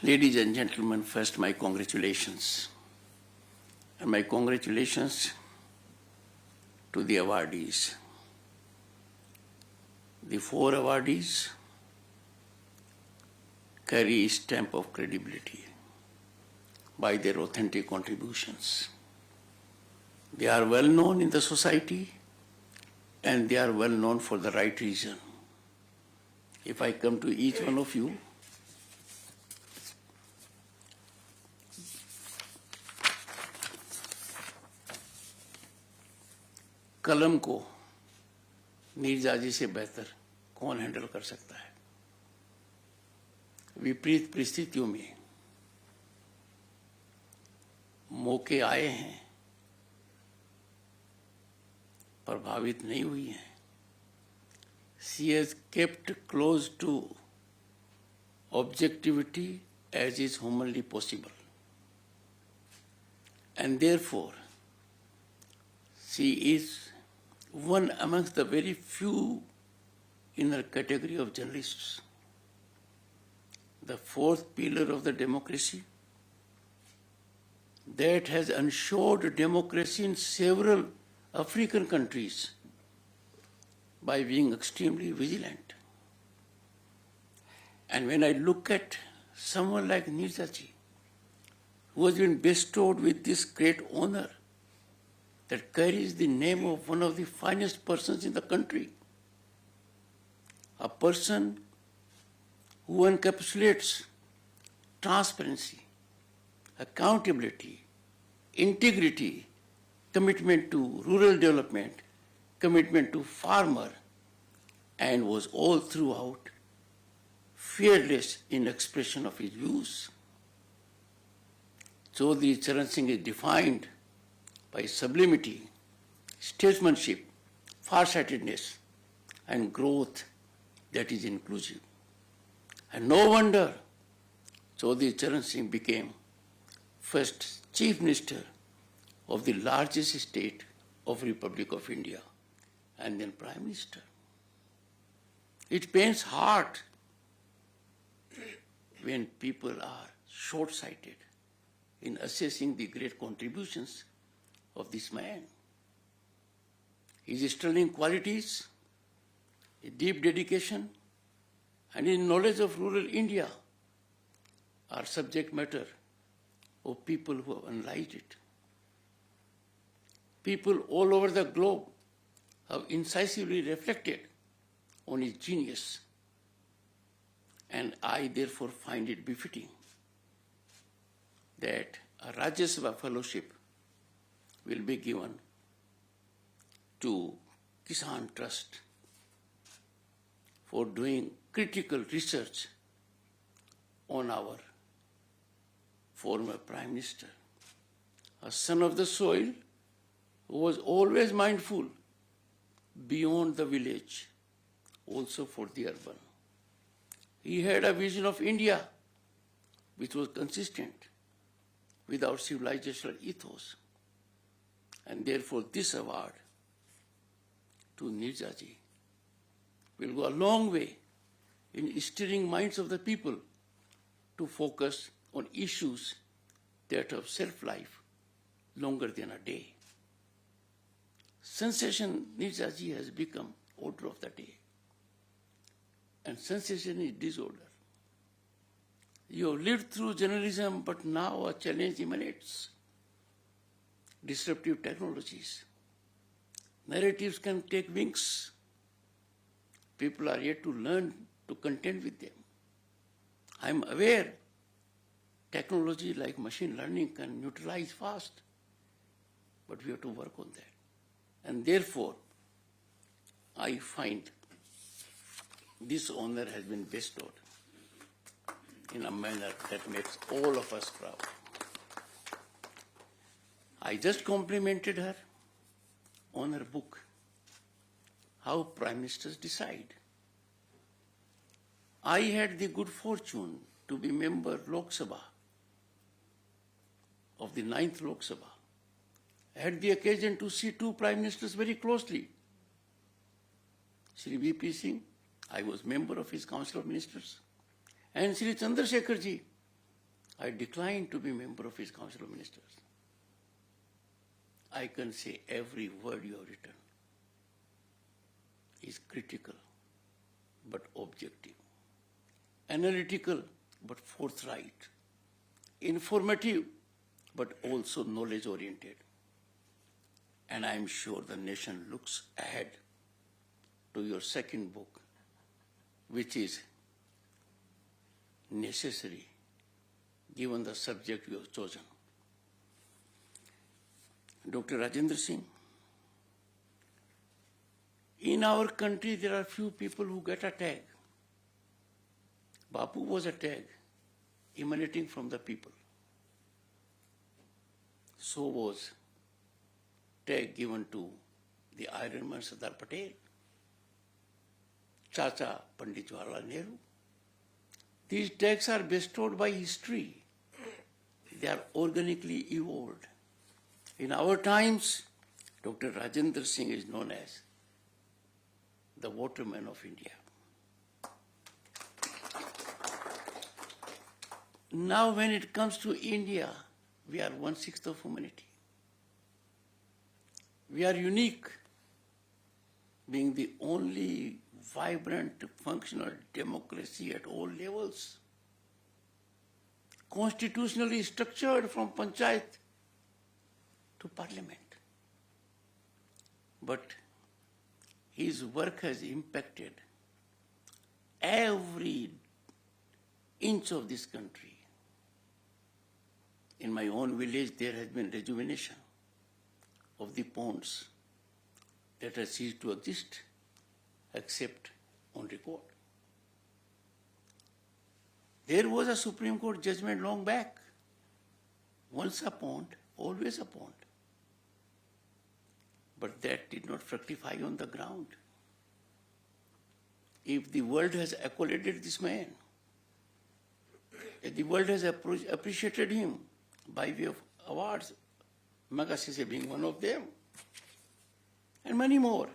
Ladies and gentlemen, first my congratulations. And my congratulations to the awardees. The 4 awardees carry a stamp of credibility by their authentic contributions. They are well known in the society and they are well known for the right reason. If I come to each one of you, कलम को नीरजाजी से बेहतर कौन handle कर सकता है? विपरीत परिस्थितियों में मौके आए हैं, प्रभावित नहीं हुई हैं. She has kept close to objectivity as is humanly possible. And therefore, she is one amongst the very few in her category of journalists. The 4th pillar of the democracy that has ensured democracy in several African countries by being extremely vigilant. And when I look at someone like Nirjaji, who has been bestowed with this great honor that carries the name of one of the finest persons in the country, a person who encapsulates transparency, accountability, integrity, commitment to rural development, commitment to farmer, and was all throughout fearless in expression of his views. Chaudhary Charan Singh is defined by sublimity, statesmanship, farsightedness, and growth that is inclusive. And no wonder Chaudhary Charan Singh became first Chief Minister of the largest state of Republic of India and then Prime Minister. It pains heart when people are short-sighted in assessing the great contributions of this man. His sterling qualities, a deep dedication, and his knowledge of rural India are subject matter of people who have analyzed it. People all over the globe have incisively reflected on his genius, and I therefore find it befitting that a Rajya Sabha fellowship will be given to Kisan Trust for doing critical research on our former Prime Minister, a son of the soil who was always mindful beyond the village, also for the urban. He had a vision of India which was consistent with our civilizational ethos. And therefore this award to Nirjaji will go a long way in stirring minds of the people to focus on issues that have shelf-life longer than a day. Sensation Nirjaji has become order of the day. And sensation is disorder. You have lived through journalism, but now a challenge emanates. Disruptive technologies. Narratives can take wings. People are yet to learn to contend with them. I am aware technology like machine learning can neutralize fast, but we have to work on that. And therefore, I find this honor has been bestowed in a manner that makes all of us proud. I just complimented her on her book, How Prime Ministers Decide. I had the good fortune to be member Lok Sabha of the 9th Lok Sabha. I had the occasion to see 2 Prime Ministers very closely. Shri V.P. Singh, I was member of his Council of Ministers, and Shri Chandrasekhar ji, I declined to be member of his Council of Ministers. I can say every word you have written is critical but objective, analytical but forthright, informative but also knowledge oriented. And I am sure the nation looks ahead to your second book, which is necessary given the subject you have chosen. Dr. Rajendra Singh, in our country there are few people who get a tag. Bapu was a tag emanating from the people. So was tag given to the Iron Man Sardar Patel, Chacha Pandit Jawaharlal Nehru. These tags are bestowed by history. They are organically evolved. In our times, Dr. Rajendra Singh is known as the waterman of India. Now when it comes to India, we are 1/6 of humanity. We are unique, being the only vibrant, functional democracy at all levels, constitutionally structured from panchayat to parliament. But his work has impacted every inch of this country. In my own village, there has been rejuvenation of the ponds that have ceased to exist except on record. There was a Supreme Court judgment long back. Once a pond, always a pond. But that did not fructify on the ground. If the world has accoladed this man, if the world has appreciated him by way of awards, Magsaysay being one of them, and many more.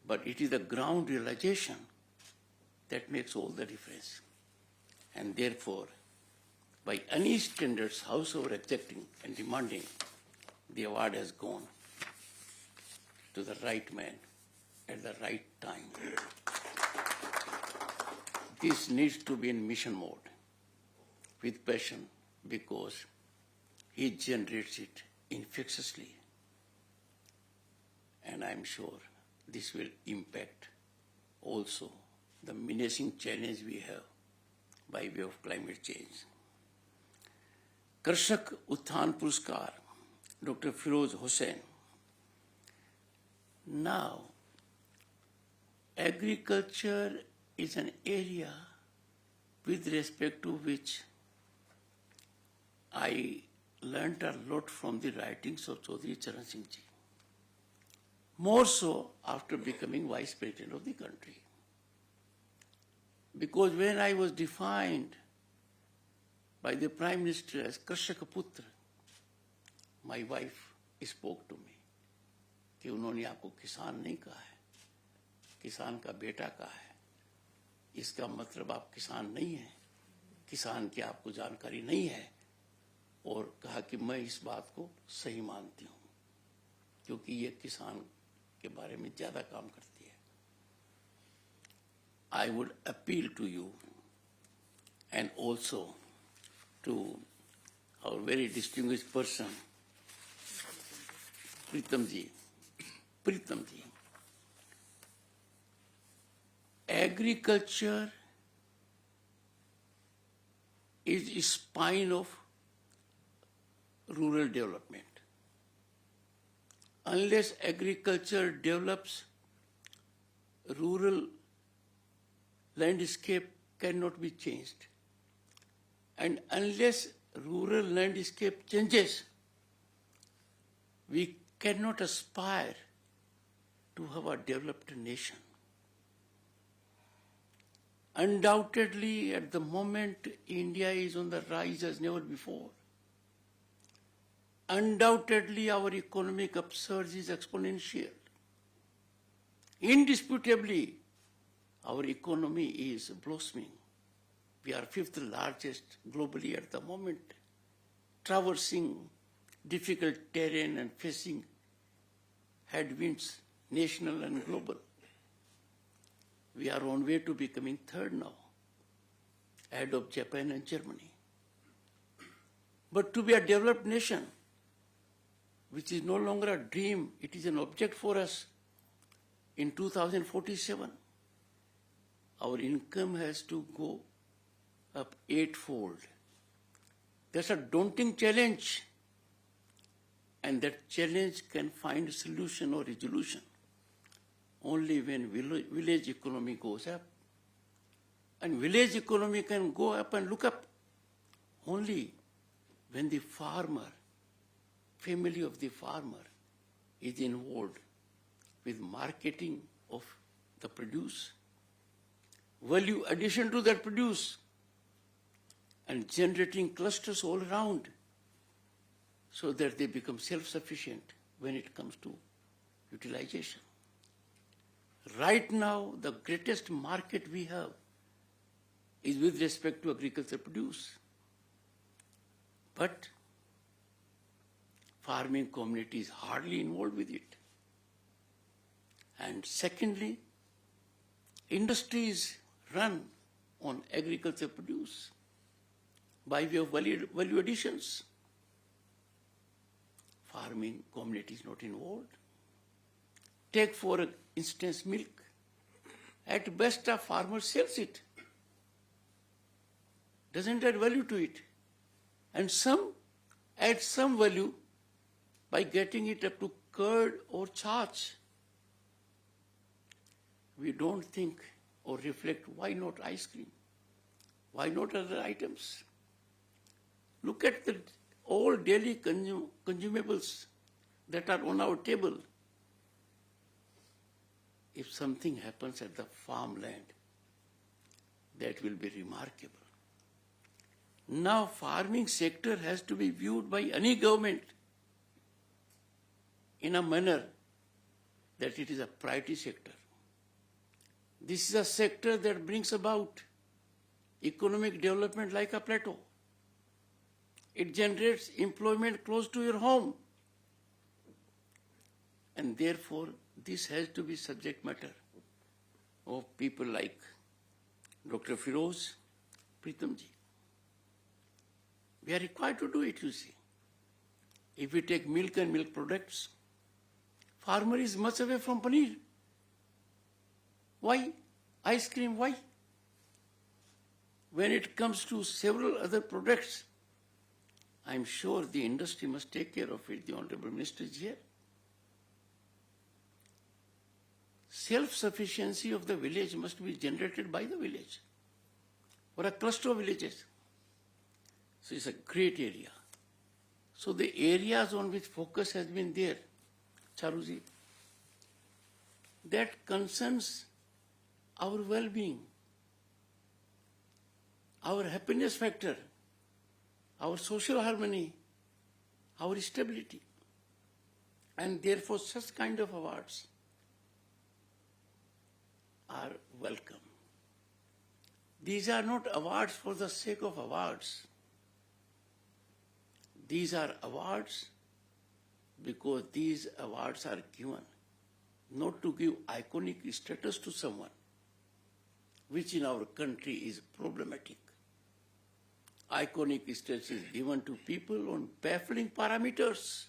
But it is the ground realization that makes all the difference. And therefore, by any standards, howsoever exacting and demanding, the award has gone to the right man at the right time. This needs to be in mission mode with passion, because he generates it infectiously. And I'm sure this will impact also the menacing challenge we have by way of climate change. Karshak Uthan Puruskar, Dr. Firoz Hussain. Now, agriculture is an area with respect to which I learnt a lot from the writings of Chaudhary Charan Singh ji. More so after becoming Vice President of the country. Because when I was defined by the Prime Minister as Karshak Putra, my wife spoke to me कि उन्होंने आपको किसान नहीं कहा है, किसान का बेटा कहा है. इसका मतलब आप किसान नहीं हैं, किसान की आपको जानकारी नहीं है. और कहा कि मैं इस बात को सही मानती हूँ, क्योंकि ये किसान के बारे में ज्यादा काम करती है. I would appeal to you and also to our very distinguished person, Pritam ji. Agriculture is the spine of rural development. Unless agriculture develops, rural landscape cannot be changed. And unless rural landscape changes, we cannot aspire to have a developed nation. Undoubtedly, at the moment, India is on the rise as never before. Undoubtedly, our economic upsurge is exponential. Indisputably, our economy is blossoming. We are fifth largest globally at the moment, traversing difficult terrain and facing headwinds, national and global. We are on way to becoming third now, ahead of Japan and Germany. But to be a developed nation, which is no longer a dream, it is an object for us. In 2047, our income has to go up eightfold. That's a daunting challenge, and that challenge can find solution or resolution only when village economy goes up. And village economy can go up and look up only when the farmer, family of the farmer, is involved with marketing of the produce, value addition to that produce, and generating clusters all around so that they become self-sufficient when it comes to utilization. Right now, the greatest market we have is with respect to agriculture produce. But farming community is hardly involved with it. And secondly, industries run on agriculture produce by way of value additions. Farming community is not involved. Take for instance milk. At best a farmer sells it. Doesn't add value to it. And some add some value by getting it up to curd or charge. We don't think or reflect, why not ice cream? Why not other items? Look at the all daily consumables that are on our table. If something happens at the farmland, that will be remarkable. Now, farming sector has to be viewed by any government in a manner that it is a priority sector. This is a sector that brings about economic development like a plateau. It generates employment close to your home. And therefore, this has to be subject matter of people like Dr. Firoz Pritamji. We are required to do it, you see. If we take milk and milk products, farmer is much away from paneer. Why? Ice cream, why? When it comes to several other products, I'm sure the industry must take care of it. The Honorable Minister is here. Self-sufficiency of the village must be generated by the village or a cluster of villages. So it's a great area. So the areas on which focus has been there, Charuji, that concerns our well-being, our happiness factor, our social harmony, our stability. And therefore such kind of awards are welcome. These are not awards for the sake of awards. These are awards because these awards are given not to give iconic status to someone, which in our country is problematic. Iconic status is given to people on baffling parameters.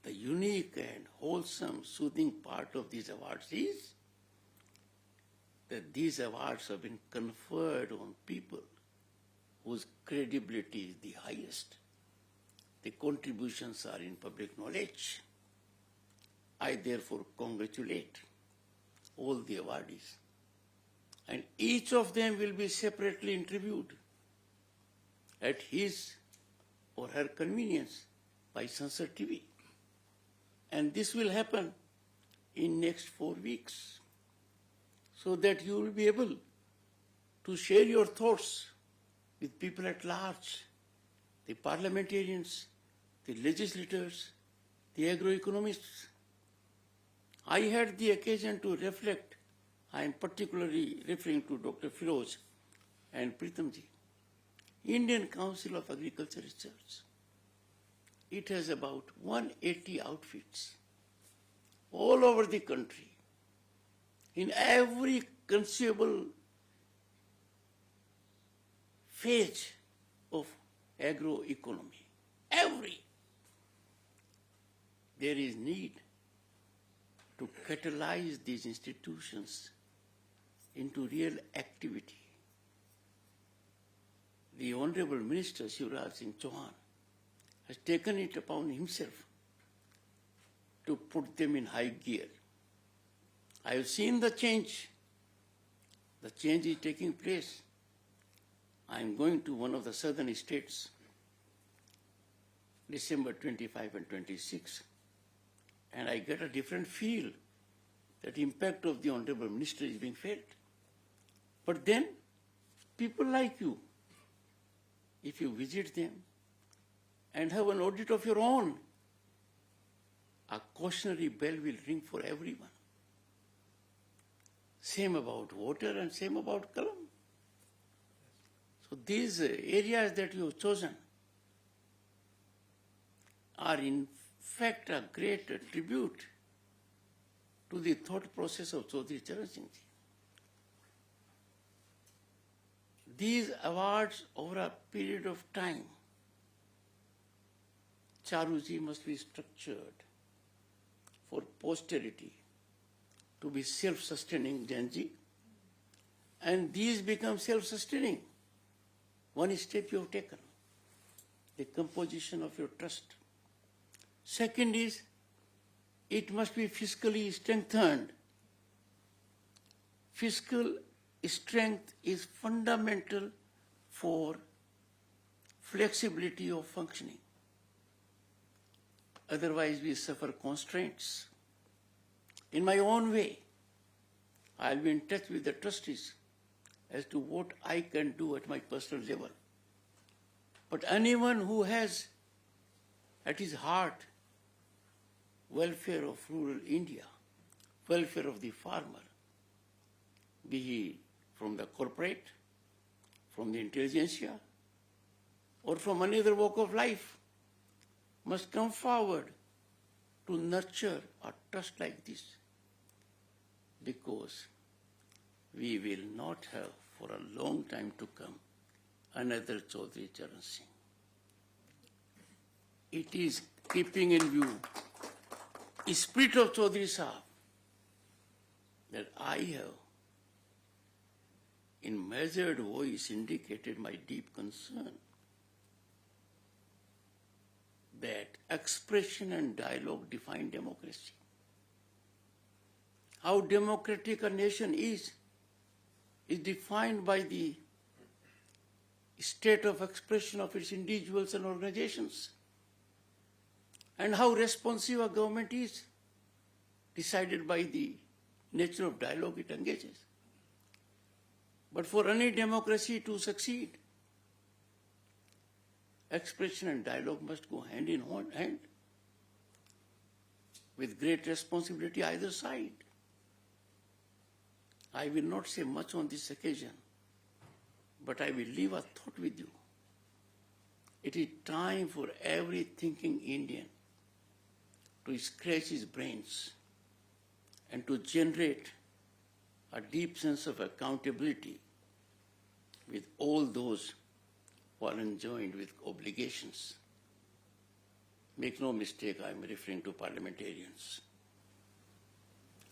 The unique and wholesome, soothing part of these awards is that these awards have been conferred on people whose credibility is the highest. The contributions are in public knowledge. I therefore congratulate all the awardees. And each of them will be separately interviewed at his or her convenience by Sansad TV. And this will happen in next 4 weeks, so that you will be able to share your thoughts with people at large, the parliamentarians, the legislators, the agroeconomists. I had the occasion to reflect I am particularly referring to Dr. Firoz and Pritamji. Indian Council of Agriculture Research. It has about 180 outfits all over the country in every conceivable phase of agroeconomy. Every. There is need to catalyze these institutions into real activity. The Honorable Minister Shivraj Singh Chauhan has taken it upon himself to put them in high gear. I have seen the change. The change is taking place. I am going to one of the southern states, December 25 and 26, and I get a different feel that the impact of the Honorable Minister is being felt. But then, people like you, if you visit them and have an audit of your own, a cautionary bell will ring for everyone. Same about water and same about Kalam. So these areas that you have chosen are in fact a great tribute to the thought process of Chaudhary Charan Singh ji. These awards over a period of time, Charuji must be structured for posterity to be self-sustaining, Janji, and these become self-sustaining. One step you have taken, the composition of your trust. Second is, it must be fiscally strengthened. Fiscal strength is fundamental for flexibility of functioning. Otherwise, we suffer constraints. In my own way, I'll be in touch with the trustees as to what I can do at my personal level. But anyone who has at his heart welfare of rural India, welfare of the farmer, be he from the corporate, from the intelligentsia, or from another walk of life, must come forward to nurture a trust like this, because we will not have for a long time to come another Chaudhary Charan Singh. It is keeping in view the spirit of Chaudhary Sahab that I have in measured voice indicated my deep concern that expression and dialogue define democracy. How democratic a nation is defined by the state of expression of its individuals and organizations, and how responsive a government is decided by the nature of dialogue it engages. But for any democracy to succeed, expression and dialogue must go hand in hand with great responsibility either side. I will not say much on this occasion, but I will leave a thought with you. It is time for every thinking Indian to scratch his brains and to generate a deep sense of accountability with all those who are enjoined with obligations. Make no mistake, I am referring to parliamentarians.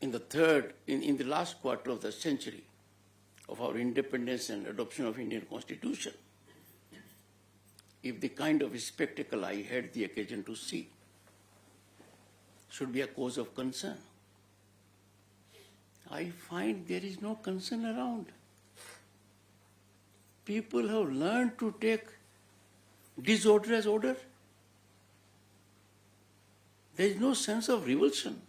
In the last quarter of the century of our independence and adoption of Indian Constitution, if the kind of spectacle I had the occasion to see should be a cause of concern, I find there is no concern around. People have learned to take disorder as order. There is no sense of revulsion.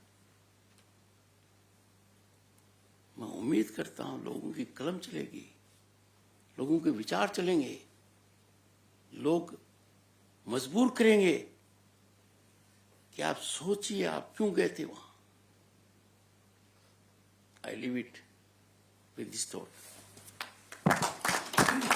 मैं उम्मीद करता हूँ लोगों की कलम चलेगी, लोगों के विचार चलेंगे, लोग मजबूर करेंगे कि आप सोचिए आप क्यों गए थे वहाँ. I leave it with this thought.